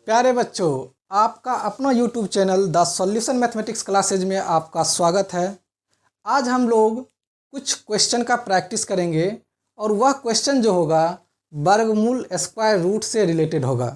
प्यारे बच्चों, आपका अपना YouTube channel the solution mathematics classes में आपका स्वागत है। आज हम लोग कुछ क्वेश्चन का प्रैक्टिस करेंगे और वह क्वेश्चन जो होगा वर्गमूल स्क्वायर रूट से रिलेटेड होगा।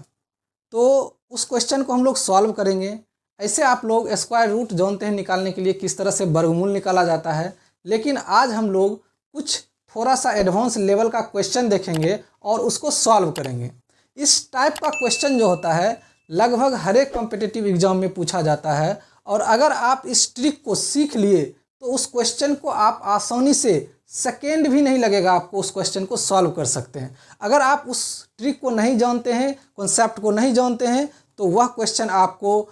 तो उस क्वेश्चन को हम लोग सॉल्व करेंगे। ऐसे आप लोग स्क्वायर रूट जानते हैं निकालने के लिए किस तरह से वर्गमूल निकाला जाता है, लेकिन आज हम लोग कुछ थोड़ा सा एडवांस लेवल का क्वेश्चन देखेंगे और उसको सॉल्व करेंगे। इस टाइप का क्वेश्चन जो होता है लगभग हर एक कॉम्पिटिटिव एग्जाम में पूछा जाता है, और अगर आप इस ट्रिक को सीख लिए तो उस क्वेश्चन को आप आसानी से सेकेंड भी नहीं लगेगा आपको उस क्वेश्चन को सॉल्व कर सकते हैं। अगर आप उस ट्रिक को नहीं जानते हैं, कॉन्सेप्ट को नहीं जानते हैं, तो वह क्वेश्चन आपको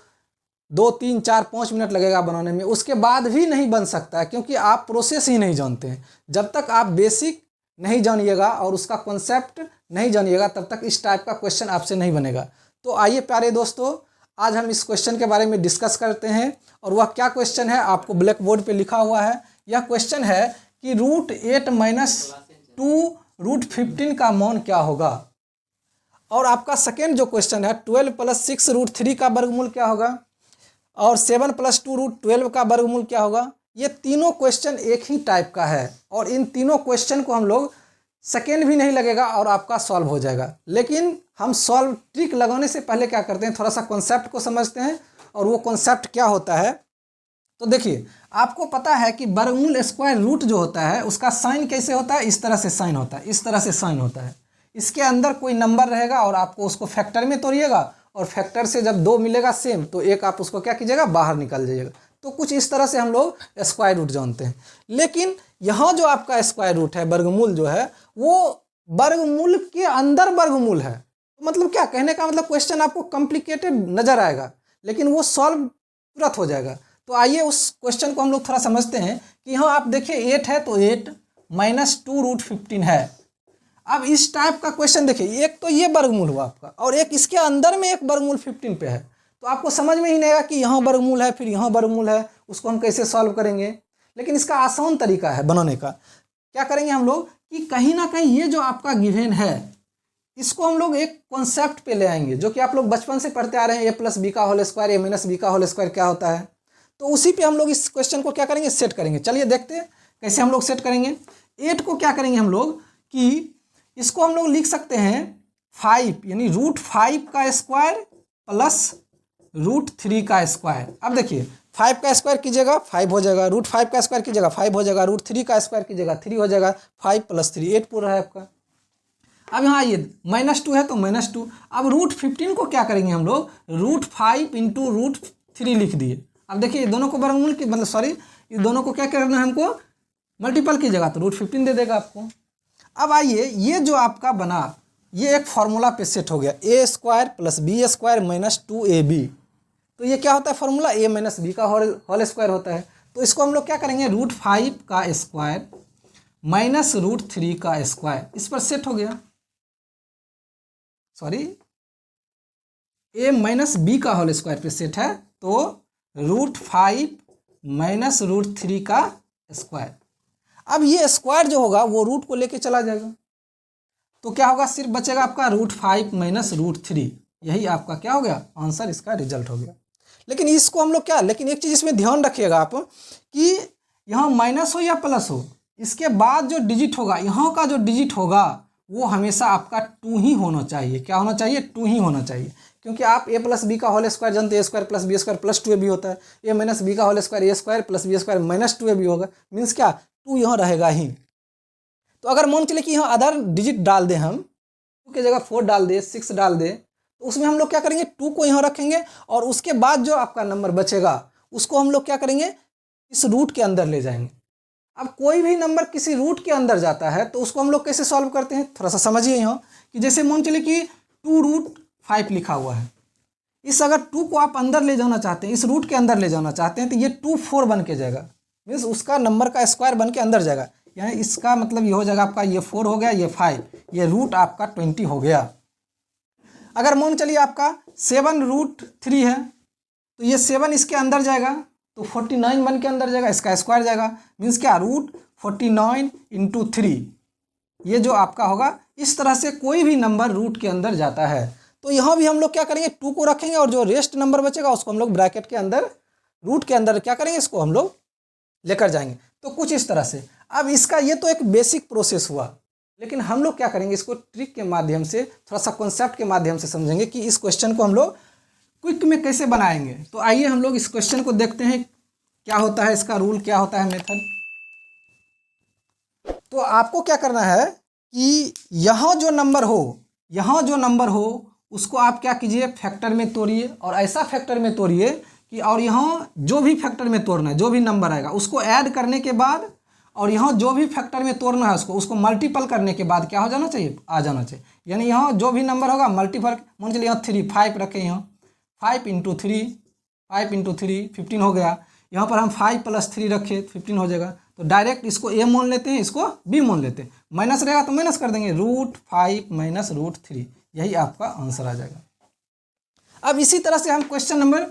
2, 3, 4, 5 मिनट लगेगा बनाने में, उसके बाद भी नहीं बन सकता है, क्योंकि आप प्रोसेस ही नहीं जानते हैं। जब तक आप बेसिक नहीं जानिएगा और उसका कॉन्सेप्ट नहीं जानिएगा तब तक इस टाइप का क्वेश्चन आपसे नहीं बनेगा। तो आइए प्यारे दोस्तों, आज हम इस क्वेश्चन के बारे में डिस्कस करते हैं। और वह क्या क्वेश्चन है आपको ब्लैक बोर्ड पे लिखा हुआ है। यह क्वेश्चन है कि √8 - 2 √15 का मान क्या होगा। और आपका सेकेंड जो क्वेश्चन है 12 + 6 √3 का वर्गमूल क्या होगा, और 7 + 2 √12 का वर्गमूल क्या होगा। ये तीनों क्वेश्चन एक ही टाइप का है और इन तीनों क्वेश्चन को हम लोग सेकेंड भी नहीं लगेगा और आपका सॉल्व हो जाएगा। लेकिन हम सॉल्व ट्रिक लगाने से पहले क्या करते हैं, थोड़ा सा कॉन्सेप्ट को समझते हैं। और वो कॉन्सेप्ट क्या होता है, तो देखिए आपको पता है कि वर्गमूल स्क्वायर रूट जो होता है उसका साइन कैसे होता है, इस तरह से साइन होता है, इस तरह से साइन होता है। इसके अंदर कोई नंबर रहेगा और आपको उसको फैक्टर में तोड़िएगा, और फैक्टर से जब 2 मिलेगा सेम तो एक आप उसको क्या कीजिएगा, बाहर निकाल जाइएगा। तो कुछ इस तरह से हम लोग स्क्वायर रूट जानते हैं। लेकिन यहाँ जो आपका स्क्वायर रूट है, वर्गमूल जो है, वो वर्गमूल के अंदर वर्गमूल है। मतलब क्या कहने का मतलब, क्वेश्चन आपको कॉम्प्लिकेटेड नजर आएगा लेकिन वो सॉल्व तुरंत हो जाएगा। तो आइए उस क्वेश्चन को हम लोग थोड़ा समझते हैं कि यहाँ आप देखिए 8 है तो 8 - 2 √15 है। अब इस टाइप का क्वेश्चन देखिए, एक तो ये वर्गमूल हुआ आपका और एक इसके अंदर में एक वर्गमूल 15 पे है, तो आपको समझ में ही नहीं आएगा कि यहाँ वर्गमूल है फिर यहाँ वर्गमूल है, उसको हम कैसे सॉल्व करेंगे। लेकिन इसका आसान तरीका है बनाने का। क्या करेंगे हम लोग कि कहीं ना कहीं ये जो आपका गिवन है इसको हम लोग एक कॉन्सेप्ट पे ले आएंगे, जो कि आप लोग बचपन से पढ़ते आ रहे हैं, a + b का होल स्क्वायर, a - b का होल स्क्वायर क्या होता है। तो उसी पे हम लोग इस क्वेश्चन को क्या करेंगे, सेट करेंगे। चलिए देखते हैं कैसे हम लोग सेट करेंगे। 8 को क्या करेंगे हम लोग कि इसको हम लोग लिख सकते हैं 5, यानी √5 का स्क्वायर प्लस √3 का स्क्वायर। अब देखिए 5 का स्क्वायर कीजिएगा 5 हो जाएगा, √5 का स्क्वायर कीजिएगा 5 हो जाएगा, √3 का स्क्वायर कीजिएगा 3 हो जाएगा, 5 + 3 8 पूरा है आपका। अब यहाँ ये -2 है तो -2। अब √15 को क्या करेंगे हम लोग, √5 × √3 लिख दिए। अब देखिए ये दोनों को वर्गमूल की मतलब सॉरी ये दोनों को क्या करना है, हमको मल्टीपल कीजिएगा तो √15 दे देगा आपको। अब आइए ये जो आपका बना ये एक फार्मूला पे सेट हो गया, a² + b² - 2ab। तो ये क्या होता है फार्मूला, a - b का होल स्क्वायर होता है। तो इसको हम लोग क्या करेंगे, √5 का स्क्वायर - √3 का स्क्वायर, इस पर सेट हो गया। सॉरी a - b का होल स्क्वायर पे सेट है, तो √5 - √3 का स्क्वायर। अब ये स्क्वायर जो होगा वो रूट को लेके चला जाएगा, तो क्या होगा, सिर्फ बचेगा आपका √5 - √3। यही आपका क्या हो गया, आंसर, इसका रिजल्ट हो गया। लेकिन इसको हम लोग क्या, लेकिन एक चीज़ इसमें ध्यान रखिएगा आप कि यहाँ माइनस हो या प्लस हो, इसके बाद जो डिजिट होगा, यहाँ का जो डिजिट होगा वो हमेशा आपका 2 ही होना चाहिए। क्या होना चाहिए, 2 ही होना चाहिए। क्योंकि आप a + b का होल स्क्वायर जानते हैं, a² + b² + 2ab होता है। a - b का whole square a² + b² - 2ab होगा, मीन्स क्या 2 यहाँ रहेगा ही। तो अगर मान चले कि यहाँ अदर डिजिट डाल दें, हम 2 की जगह 4 डाल दे, 6 डाल दे, तो उसमें हम लोग क्या करेंगे, 2 को यहाँ रखेंगे और उसके बाद जो आपका नंबर बचेगा उसको हम लोग क्या करेंगे, इस रूट के अंदर ले जाएंगे। अब कोई भी नंबर किसी रूट के अंदर जाता है तो उसको हम लोग कैसे सॉल्व करते हैं, थोड़ा सा समझिए यहाँ कि जैसे मान चले कि 2√5 लिखा हुआ है, इस अगर 2 को आप अंदर ले जाना चाहते हैं, इस रूट के अंदर ले जाना चाहते हैं, तो ये 2 4 बन के जाएगा, मीन्स उसका नंबर का स्क्वायर बन के अंदर जाएगा। यानी इसका मतलब ये हो जाएगा आपका, ये 4 हो गया, ये 5, ये रूट आपका 20 हो गया। अगर मान चलिए आपका 7 √3 है, तो ये 7 इसके अंदर जाएगा तो 49 बन के अंदर जाएगा, इसका स्क्वायर जाएगा, मीन्स क्या, √49 × 3। ये जो आपका होगा, इस तरह से कोई भी नंबर रूट के अंदर जाता है तो यहाँ भी हम लोग क्या करेंगे, 2 को रखेंगे और जो रेस्ट नंबर बचेगा उसको हम लोग ब्रैकेट के अंदर, रूट के अंदर क्या करेंगे, इसको हम लोग लेकर जाएंगे। तो कुछ इस तरह से। अब इसका ये तो एक बेसिक प्रोसेस हुआ, लेकिन हम लोग क्या करेंगे, इसको ट्रिक के माध्यम से, थोड़ा सा कॉन्सेप्ट के माध्यम से समझेंगे कि इस क्वेश्चन को हम लोग क्विक में कैसे बनाएंगे। तो आइए हम लोग इस क्वेश्चन को देखते हैं, क्या होता है इसका रूल, क्या होता है मेथड। तो आपको क्या करना है कि यहाँ जो नंबर हो उसको आप क्या कीजिए, फैक्टर में तोड़िए, और ऐसा फैक्टर में तोड़िए कि, और यहाँ जो भी फैक्टर में तोड़ना है, जो भी नंबर आएगा उसको ऐड करने के बाद, और यहाँ जो भी फैक्टर में तोड़ना है उसको मल्टीपल करने के बाद क्या हो जाना चाहिए, आ जाना चाहिए। यानी यहाँ जो भी नंबर होगा मल्टीपल, मान चलिए यहाँ 3, 5 रखें, यहाँ 5 × 3, 5 × 3 15 हो गया। यहाँ पर हम 5 + 3 रखें 15 हो जाएगा। तो डायरेक्ट इसको a मान लेते हैं, इसको b मान लेते हैं, माइनस रहेगा तो माइनस कर देंगे, √5 - √3, यही आपका आंसर आ जाएगा। अब इसी तरह से हम क्वेश्चन नंबर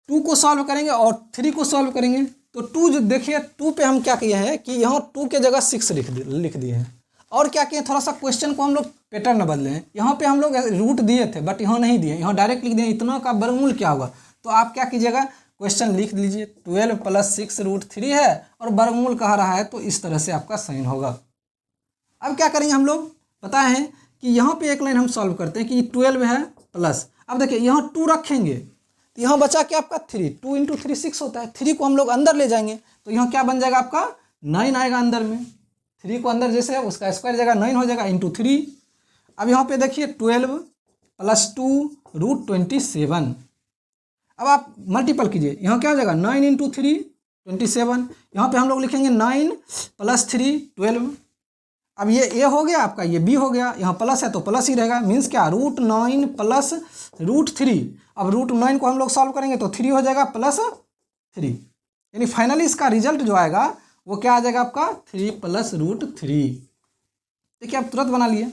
2 को सॉल्व करेंगे और 3 को सॉल्व करेंगे। तो 2 जो देखिए, 2 पे हम क्या किए हैं कि यहाँ 2 के जगह 6 लिख दिए हैं, और क्या किए, थोड़ा सा क्वेश्चन को हम लोग पैटर्न बदले हैं। यहाँ पे हम लोग रूट दिए थे बट यहाँ नहीं दिए, यहाँ डायरेक्ट लिख दिए इतना का वर्गमूल क्या होगा। तो आप क्या कीजिएगा, क्वेश्चन लिख लीजिए, 12 + 6 √3 है और वर्गमूल कह रहा है, तो इस तरह से आपका साइन होगा। अब क्या करेंगे हम लोग, पता है कि यहाँ पे एक लाइन हम सॉल्व करते हैं कि 12 है प्लस, अब देखिए यहाँ 2 रखेंगे तो यहाँ बचा क्या आपका 3, 2 × 3 6 होता है, 3 को हम लोग अंदर ले जाएंगे तो यहाँ क्या बन जाएगा आपका 9 आएगा अंदर में, 3 को अंदर जैसे है उसका स्क्वायर जगह 9 हो जाएगा × 3। अब यहाँ पे देखिए 12 + 2 √27। अब आप मल्टीपल कीजिए, यहाँ क्या हो जाएगा 9 × 3 27, यहाँ पे हम लोग लिखेंगे 9 + 3 12। अब ये a हो गया आपका, ये b हो गया, यहाँ प्लस है तो प्लस ही रहेगा, मीन्स क्या √9 + √3। अब √9 को हम लोग सॉल्व करेंगे तो 3 हो जाएगा +3, यानी फाइनली इसका रिजल्ट जो आएगा वो क्या आ जाएगा आपका 3 + √3। देखिए आप तुरंत बना लिए।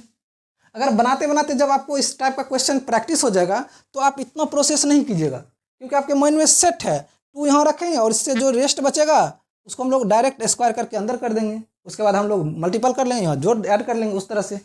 अगर बनाते बनाते जब आपको इस टाइप का क्वेश्चन प्रैक्टिस हो जाएगा तो आप इतना प्रोसेस नहीं कीजिएगा, क्योंकि आपके माइंड में सेट है। 2 यहाँ रखेंगे और इससे जो रेस्ट बचेगा उसको हम लोग डायरेक्ट स्क्वायर करके अंदर कर देंगे, उसके बाद हम लोग मल्टीपल कर लेंगे, यहाँ जोड़ ऐड कर लेंगे, उस तरह से।